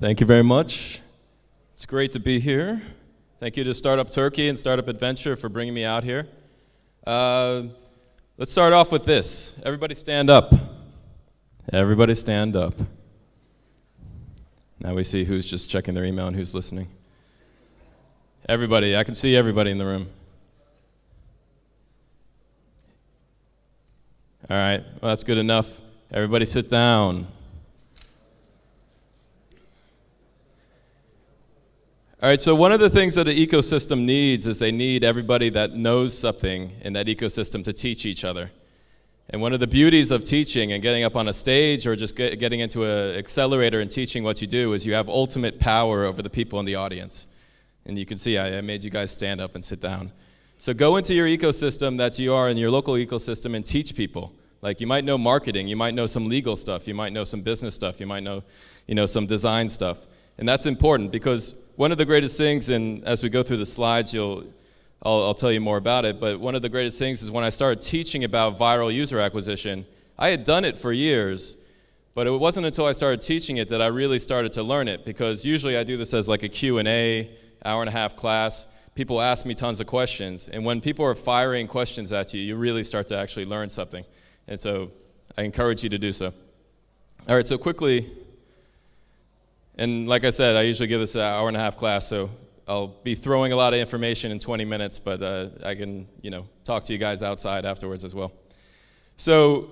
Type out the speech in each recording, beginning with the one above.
Thank you very much. It's great to be here. Thank you to Startup Turkey and Startup AddVenture for bringing me out here. Let's start off with this. Everybody stand up. Everybody stand up. Now we see who's just checking their email and who's listening. Everybody, I can see everybody in the room. All right, well, that's good enough. Everybody sit down. All right, so one of the things that an ecosystem needs is they need everybody that knows something in that ecosystem to teach each other. And one of the beauties of teaching and getting up on a stage or just getting into an accelerator and teaching what you do is you have ultimate power over the people in the audience. And you can see I made you guys stand up and sit down. So go into your ecosystem that you are in your local ecosystem and teach people. Like you might know marketing, you might know some legal stuff, you might know some business stuff, you might know, some design stuff. And that's important because one of the greatest things, and as we go through the slides, I'll tell you more about it, but one of the greatest things is when I started teaching about viral user acquisition, I had done it for years, but it wasn't until I started teaching it that I really started to learn it, because usually I do this as like a Q&A, hour-and-a-half class. People ask me tons of questions, and when people are firing questions at you, you really start to actually learn something. And so I encourage you to do so. All right, so quickly, and like I said, I usually give this an hour-and-a-half class, so I'll be throwing a lot of information in 20 minutes, but I can, talk to you guys outside afterwards as well. So,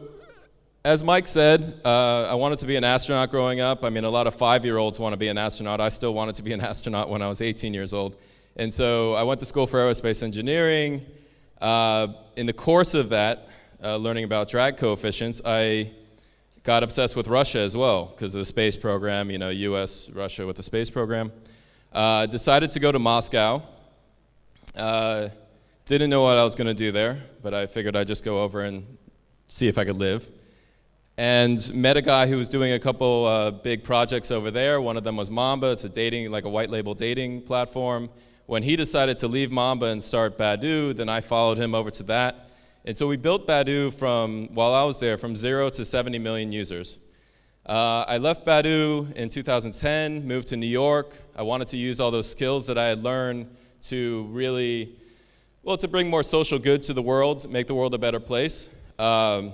as Mike said, I wanted to be an astronaut growing up. I mean, a lot of 5-year-olds want to be an astronaut. I still wanted to be an astronaut when I was 18 years old. And so I went to school for aerospace engineering. In the course of that, learning about drag coefficients, I got obsessed with Russia as well because of the space program, US, Russia with the space program. Decided to go to Moscow. Didn't know what I was going to do there, but I figured I'd just go over and see if I could live. And met a guy who was doing a couple big projects over there. One of them was Mamba. It's a dating, like a white label dating platform. When he decided to leave Mamba and start Badoo, then I followed him over to that. And so we built Badoo while I was there, from 0 to 70 million users. I left Badoo in 2010, moved to New York. I wanted to use all those skills that I had learned to really, to bring more social good to the world, make the world a better place. Badoo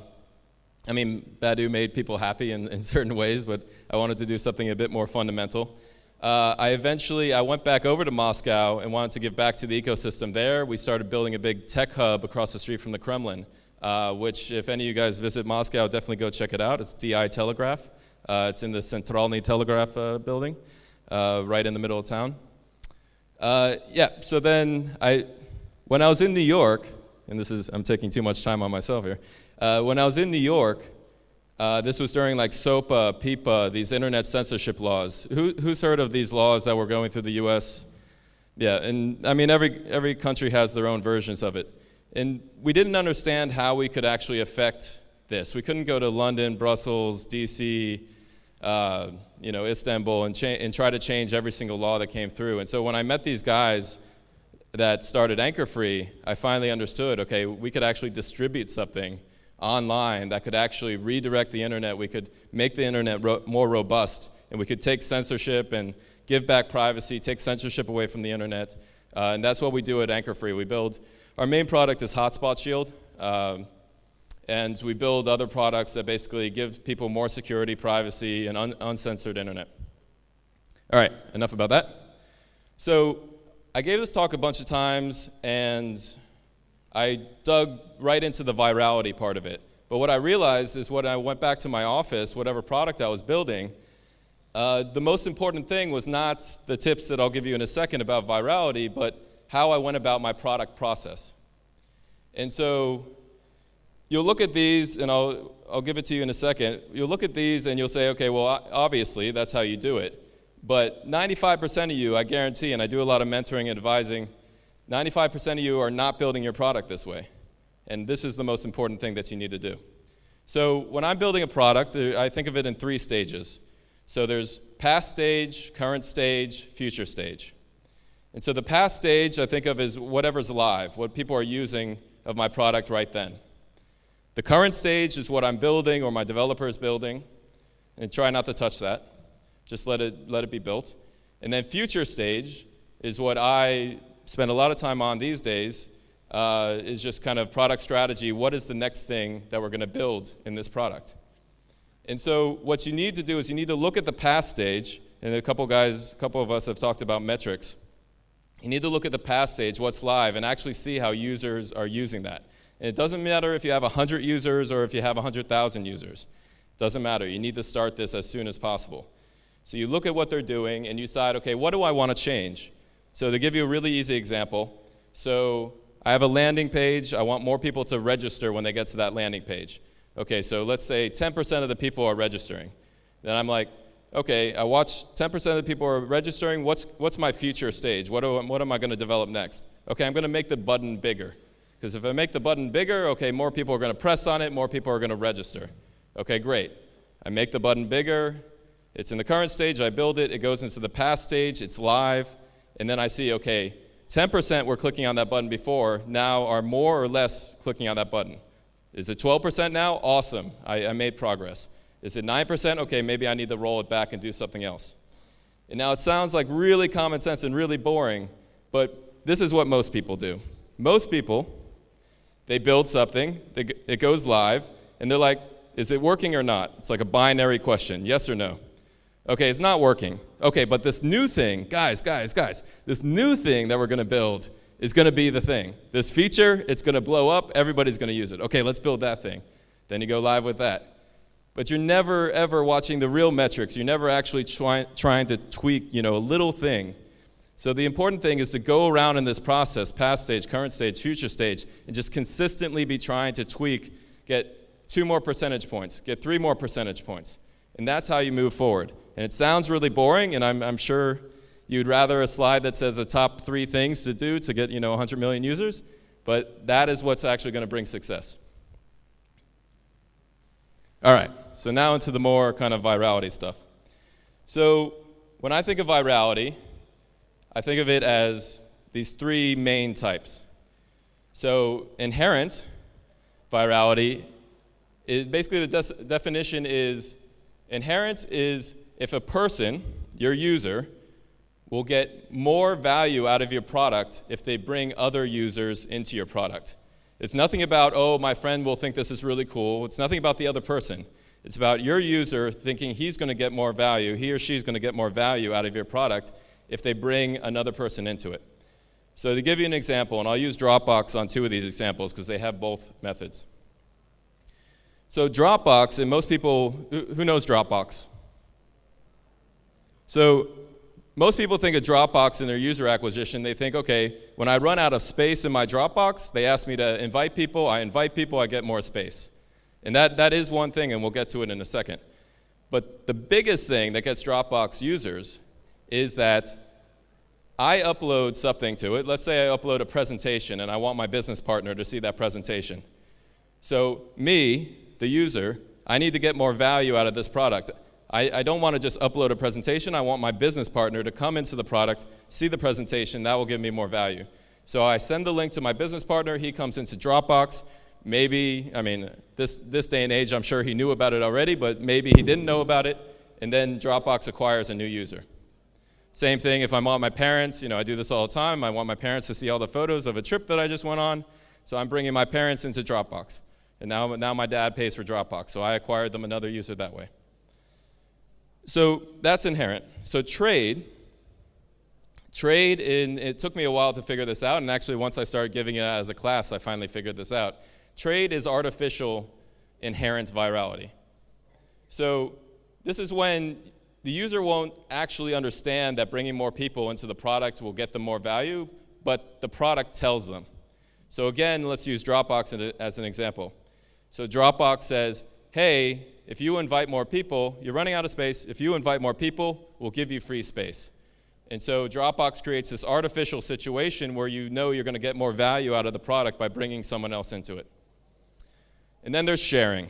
made people happy in certain ways, but I wanted to do something a bit more fundamental. I went back over to Moscow and wanted to give back to the ecosystem there. We started building a big tech hub across the street from the Kremlin, which if any of you guys visit Moscow, definitely go check it out. It's DI Telegraph. It's in the Centralny Telegraph building, right in the middle of town. So then when I was in New York, and I'm taking too much time on myself here. When I was in New York, this was during like SOPA, PIPA, these internet censorship laws. Who's heard of these laws that were going through the US? Yeah, and I mean every country has their own versions of it. And we didn't understand how we could actually affect this. We couldn't go to London, Brussels, DC, Istanbul and try to change every single law that came through. And so when I met these guys that started Anchor Free, I finally understood, okay, we could actually distribute something online that could actually redirect the internet. We could make the internet more robust, and we could take censorship and give back privacy, take censorship away from the internet. And that's what we do at Anchor Free. Our main product is Hotspot Shield, and we build other products that basically give people more security, privacy, and uncensored internet. All right, enough about that. So I gave this talk a bunch of times, and I dug right into the virality part of it. But what I realized is when I went back to my office, whatever product I was building, the most important thing was not the tips that I'll give you in a second about virality, but how I went about my product process. And so you'll look at these, and I'll give it to you in a second. You'll look at these and you'll say, okay, well, obviously that's how you do it. But 95% of you, I guarantee, and I do a lot of mentoring and advising, 95% of you are not building your product this way. And this is the most important thing that you need to do. So when I'm building a product, I think of it in 3 stages. So there's past stage, current stage, future stage. And so the past stage I think of as whatever's live, what people are using of my product right then. The current stage is what I'm building or my developer is building, and try not to touch that. Just let it be built. And then future stage is what I spend a lot of time on these days, is just kind of product strategy. What is the next thing that we're going to build in this product? And so what you need to do is you need to look at the past stage, and a couple of us have talked about metrics. You need to look at the past stage, what's live, and actually see how users are using that. And it doesn't matter if you have 100 users or if you have 100,000 users. It doesn't matter. You need to start this as soon as possible. So you look at what they're doing and you decide, okay, what do I want to change? So to give you a really easy example, so I have a landing page. I want more people to register when they get to that landing page. Okay, so let's say 10% of the people are registering. Then I'm like, okay, I watch 10% of the people are registering. What's my future stage? What am I going to develop next? Okay, I'm going to make the button bigger. Because if I make the button bigger, okay, more people are going to press on it, more people are going to register. Okay, great. I make the button bigger. It's in the current stage. I build it. It goes into the past stage. It's live. And then I see, okay, 10% were clicking on that button before, now are more or less clicking on that button. Is it 12% now? Awesome. I made progress. Is it 9%? Okay, maybe I need to roll it back and do something else. And now it sounds like really common sense and really boring, but this is what most people do. Most people, they build something, it goes live, and they're like, is it working or not? It's like a binary question, yes or no. Okay, it's not working. Okay, but this new thing, guys, this new thing that we're going to build is going to be the thing. This feature, it's going to blow up, everybody's going to use it. Okay, let's build that thing. Then you go live with that. But you're never, ever watching the real metrics. You're never actually trying to tweak, a little thing. So the important thing is to go around in this process, past stage, current stage, future stage, and just consistently be trying to tweak, get 2 more percentage points, get 3 more percentage points. And that's how you move forward. And it sounds really boring, and I'm sure you'd rather a slide that says the top 3 things to do to get 100 million users, but that is what's actually going to bring success. All right, so now into the more kind of virality stuff. So when I think of virality, I think of it as these 3 main types. So inherent virality, basically the definition is, inherent is if a person, your user, will get more value out of your product if they bring other users into your product. It's nothing about, oh, my friend will think this is really cool. It's nothing about the other person. It's about your user thinking he's going to get more value, he or she's going to get more value out of your product if they bring another person into it. So to give you an example, and I'll use Dropbox on 2 of these examples because they have both methods. So Dropbox, and most people, who knows Dropbox? So most people think of Dropbox in their user acquisition. They think, okay, when I run out of space in my Dropbox, they ask me to invite people, I get more space. And that is one thing, and we'll get to it in a second. But the biggest thing that gets Dropbox users is that I upload something to it. Let's say I upload a presentation, and I want my business partner to see that presentation. So me, the user, I need to get more value out of this product. I don't want to just upload a presentation. I want my business partner to come into the product, see the presentation. That will give me more value. So I send the link to my business partner. He comes into Dropbox. Maybe, this day and age, I'm sure he knew about it already, but maybe he didn't know about it. And then Dropbox acquires a new user. Same thing if I want my parents. I do this all the time. I want my parents to see all the photos of a trip that I just went on. So I'm bringing my parents into Dropbox. And now my dad pays for Dropbox. So I acquired them another user that way. So that's inherent. So trade, it took me a while to figure this out, and actually once I started giving it as a class, I finally figured this out. Trade is artificial inherent virality. So this is when the user won't actually understand that bringing more people into the product will get them more value, but the product tells them. So again, let's use Dropbox as an example. So Dropbox says, hey, if you invite more people, you're running out of space. If you invite more people, we'll give you free space. And so Dropbox creates this artificial situation where you know you're going to get more value out of the product by bringing someone else into it. And then there's sharing.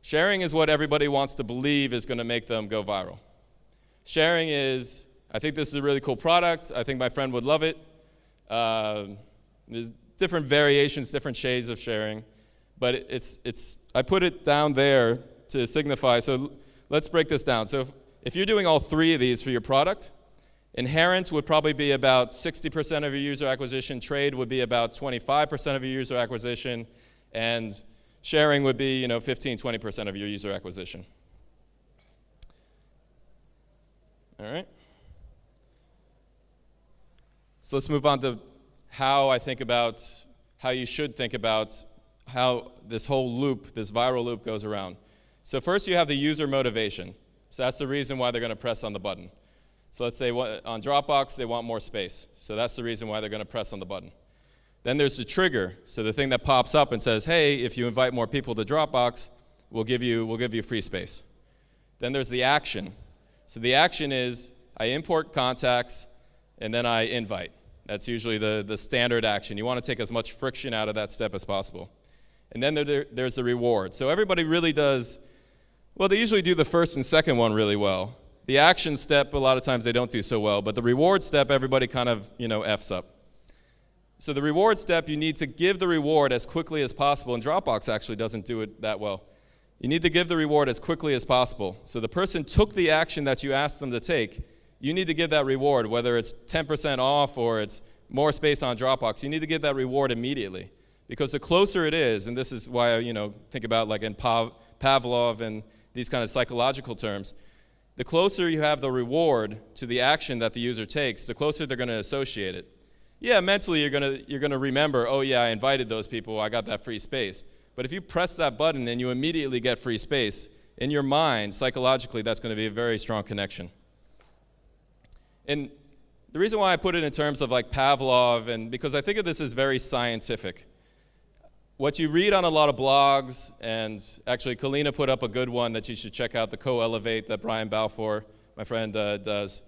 Sharing is what everybody wants to believe is going to make them go viral. Sharing is, I think this is a really cool product. I think my friend would love it. There's different variations, different shades of sharing. But I put it down there to signify. So let's break this down. So if you're doing all three of these for your product, inherent would probably be about 60% of your user acquisition, trade would be about 25% of your user acquisition, and sharing would be 15, 20% of your user acquisition. All right. So let's move on to how I think about, how you should think about how this whole loop, this viral loop goes around. So first you have the user motivation. So that's the reason why they're going to press on the button. So let's say on Dropbox, they want more space. So that's the reason why they're going to press on the button. Then there's the trigger. So the thing that pops up and says, hey, if you invite more people to Dropbox, we'll give you free space. Then there's the action. So the action is I import contacts and then I invite. That's usually the standard action. You want to take as much friction out of that step as possible. And then there's the reward. So everybody really does, well, they usually do the first and second one really well. The action step, a lot of times they don't do so well, but the reward step, everybody kind of, F's up. So the reward step, you need to give the reward as quickly as possible, and Dropbox actually doesn't do it that well. You need to give the reward as quickly as possible. So the person took the action that you asked them to take, you need to give that reward, whether it's 10% off or it's more space on Dropbox, you need to give that reward immediately. Because the closer it is, and this is why I think about like in Pavlov and these kind of psychological terms, the closer you have the reward to the action that the user takes, the closer they're going to associate it. Yeah, mentally you're going to remember, oh yeah, I invited those people, I got that free space. But if you press that button and you immediately get free space, in your mind, psychologically, that's going to be a very strong connection. And the reason why I put it in terms of like Pavlov, and because I think of this as very scientific. What you read on a lot of blogs, and actually Kalina put up a good one that you should check out, the Co-Elevate that Brian Balfour, my friend, does.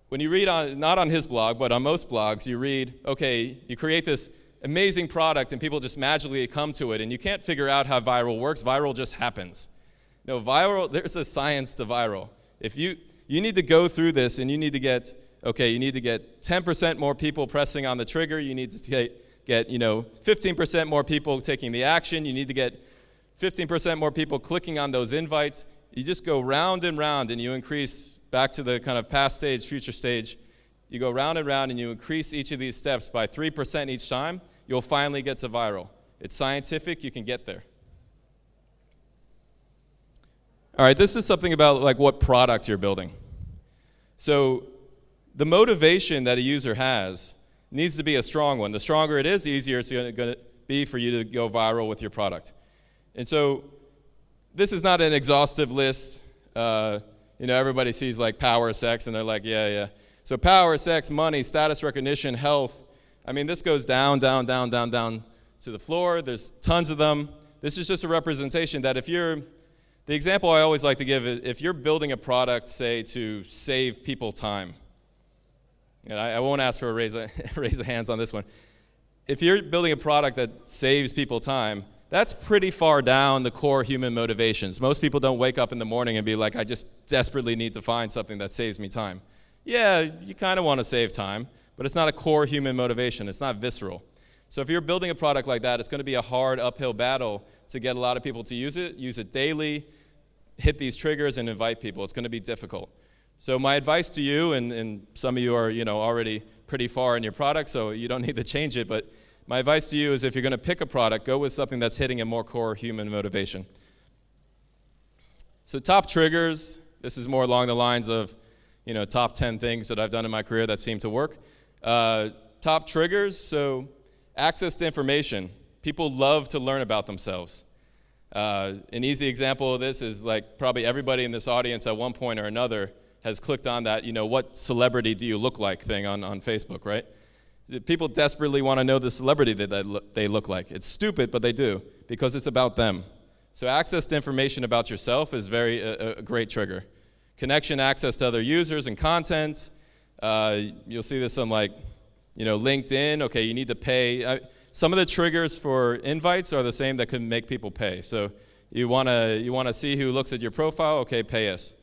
When you read on, not on his blog, but on most blogs, you read, okay, you create this amazing product and people just magically come to it and you can't figure out how viral works, viral just happens. No, viral, there's a science to viral. If you need to go through this and you need to get, okay, you need to get 10% more people pressing on the trigger, you need to get 15% more people taking the action, you need to get 15% more people clicking on those invites. You just go round and round and you increase back to the kind of past stage, future stage. You go round and round and you increase each of these steps by 3% each time, you'll finally get to viral. It's scientific, you can get there. All right, this is something about like what product you're building. So the motivation that a user has needs to be a strong one. The stronger it is, the easier it's going to be for you to go viral with your product. And so this is not an exhaustive list. Everybody sees like power, sex, and they're like, yeah. So power, sex, money, status recognition, health. I mean, this goes down, down, down, down, down to the floor. There's tons of them. This is just a representation that the example I always like to give is if you're building a product, say, to save people time, and I won't ask for a raise of hands on this one. If you're building a product that saves people time, that's pretty far down the core human motivations. Most people don't wake up in the morning and be like, I just desperately need to find something that saves me time. Yeah, you kind of want to save time, but it's not a core human motivation. It's not visceral. So if you're building a product like that, it's going to be a hard uphill battle to get a lot of people to use it daily, hit these triggers, and invite people. It's going to be difficult. So my advice to you, and some of you are already pretty far in your product, so you don't need to change it, but my advice to you is if you're going to pick a product, go with something that's hitting a more core human motivation. So top triggers, this is more along the lines of top 10 things that I've done in my career that seem to work. Top triggers, so access to information. People love to learn about themselves. An easy example of this is like probably everybody in this audience at one point or another has clicked on that, what celebrity do you look like thing on Facebook, right? People desperately want to know the celebrity that they look like. It's stupid, but they do, because it's about them. So access to information about yourself is a great trigger. Connection, access to other users and content. You'll see this on LinkedIn. Okay, you need to pay. Some of the triggers for invites are the same that can make people pay. So you want to see who looks at your profile. Okay, pay us.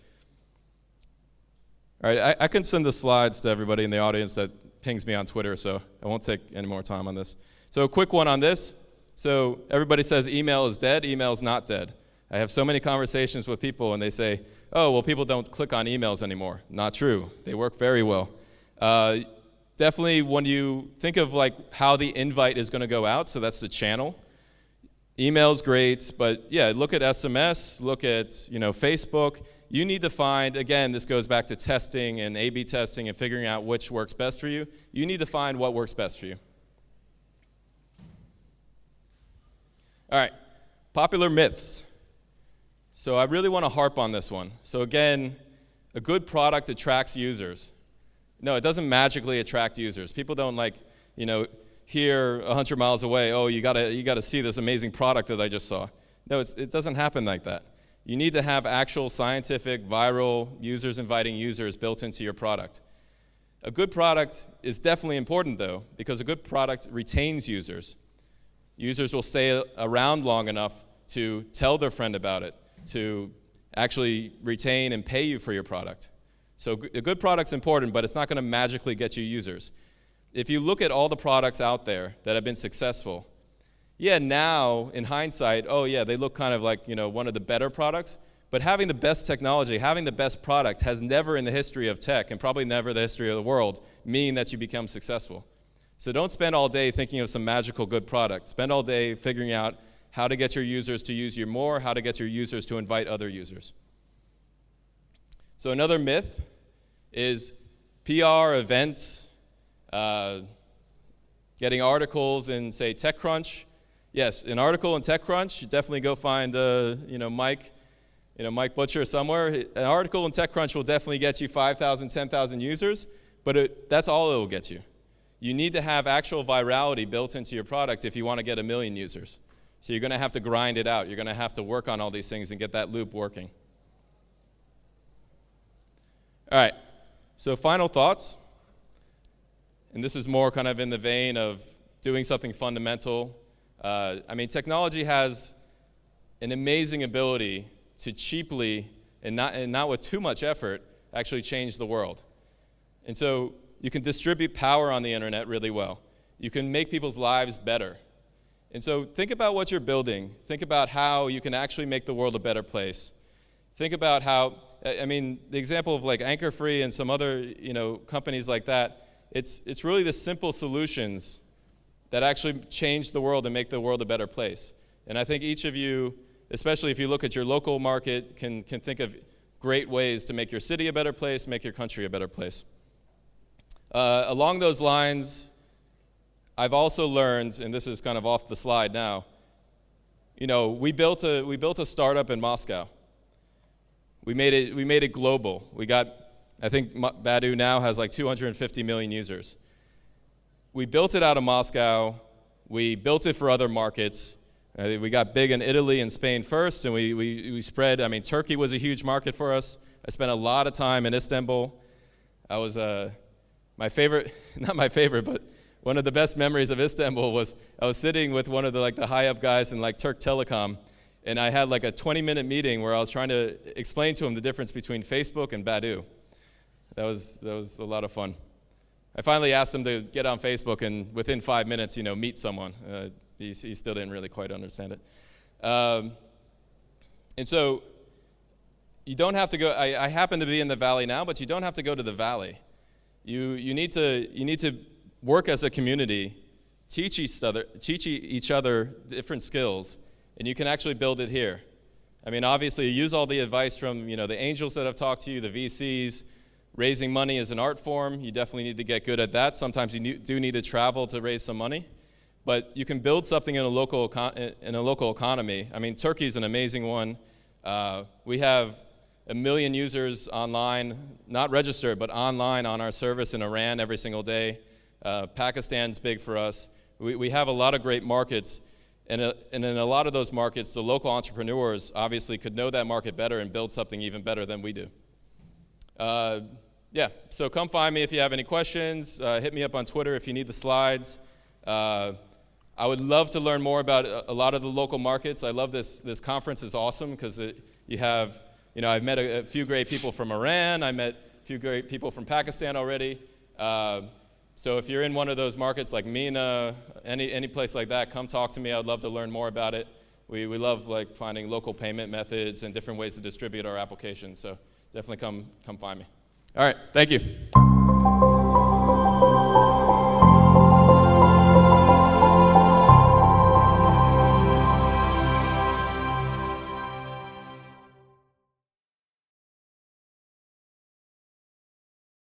All right, I can send the slides to everybody in the audience that pings me on Twitter, so I won't take any more time on this. So a quick one on this. So everybody says email is dead. Email is not dead. I have so many conversations with people and they say, oh, well, people don't click on emails anymore. Not true. They work very well. Definitely when you think of like how the invite is going to go out, so that's the channel. Email's great, but yeah, look at SMS, look at Facebook. You need to find, again, this goes back to testing and A/B testing and figuring out which works best for you. You need to find what works best for you. All right, popular myths. So I really want to harp on this one. So again, a good product attracts users. No, it doesn't magically attract users. People don't hear 100 miles away, oh, you gotta see this amazing product that I just saw. No, it doesn't happen like that. You need to have actual scientific, viral, users inviting users built into your product. A good product is definitely important though, because a good product retains users. Users will stay around long enough to tell their friend about it, to actually retain and pay you for your product. So a good product's important, but it's not gonna magically get you users. If you look at all the products out there that have been successful, yeah, now in hindsight, oh yeah, they look kind of like one of the better products, but having the best technology, having the best product has never in the history of tech, and probably never the history of the world, mean that you become successful. So don't spend all day thinking of some magical good product. Spend all day figuring out how to get your users to use you more, how to get your users to invite other users. So another myth is PR, events, getting articles in, say, TechCrunch. Yes, an article in TechCrunch, you definitely go find, Mike Butcher somewhere. An article in TechCrunch will definitely get you 5,000, 10,000 users, but that's all it will get you. You need to have actual virality built into your product if you want to get 1 million users. So you're going to have to grind it out. You're going to have to work on all these things and get that loop working. All right, so final thoughts. And this is more kind of in the vein of doing something fundamental. Technology has an amazing ability to cheaply and not with too much effort actually change the world. And so you can distribute power on the internet really well. You can make people's lives better. And so think about what you're building. Think about how you can actually make the world a better place. Think about how, the example of like Anchor Free and some other companies like that, it's really the simple solutions that actually change the world and make the world a better place. And I think each of you, especially if you look at your local market, can think of great ways to make your city a better place, make your country a better place. Along those lines, I've also learned, and this is kind of off the slide now, we built a startup in Moscow. We made it global. I think Badu now has like 250 million users. We built it out of Moscow. We built it for other markets. We got big in Italy and Spain first, and we spread. Turkey was a huge market for us. I spent a lot of time in Istanbul. I was my favorite, not my favorite, but one of the best memories of Istanbul was I was sitting with one of the high up guys in Turk Telecom, and I had like a 20-minute meeting where I was trying to explain to him the difference between Facebook and Badu. That was a lot of fun. I finally asked him to get on Facebook, and within 5 minutes, meet someone. He still didn't really quite understand it. And so you don't have to go. I happen to be in the valley now, but you don't have to go to the valley. You need to work as a community, teach each other different skills, and you can actually build it here. Obviously, you use all the advice from the angels that have talked to you, the VCs. Raising money is an art form. You definitely need to get good at that. Sometimes you do need to travel to raise some money, but you can build something in a local economy. Turkey is an amazing one. We have 1 million users online, not registered, but online on our service in Iran every single day. Pakistan's big for us. We have a lot of great markets, and in a lot of those markets, the local entrepreneurs obviously could know that market better and build something even better than we do. So come find me if you have any questions. Hit me up on Twitter if you need the slides. I would love to learn more about a lot of the local markets. I love this conference is awesome because you have, I've met a few great people from Iran. I met a few great people from Pakistan already. So if you're in one of those markets like MENA, any place like that, come talk to me. I'd love to learn more about it. we love like finding local payment methods and different ways to distribute our applications. So definitely come find me. All right, thank you.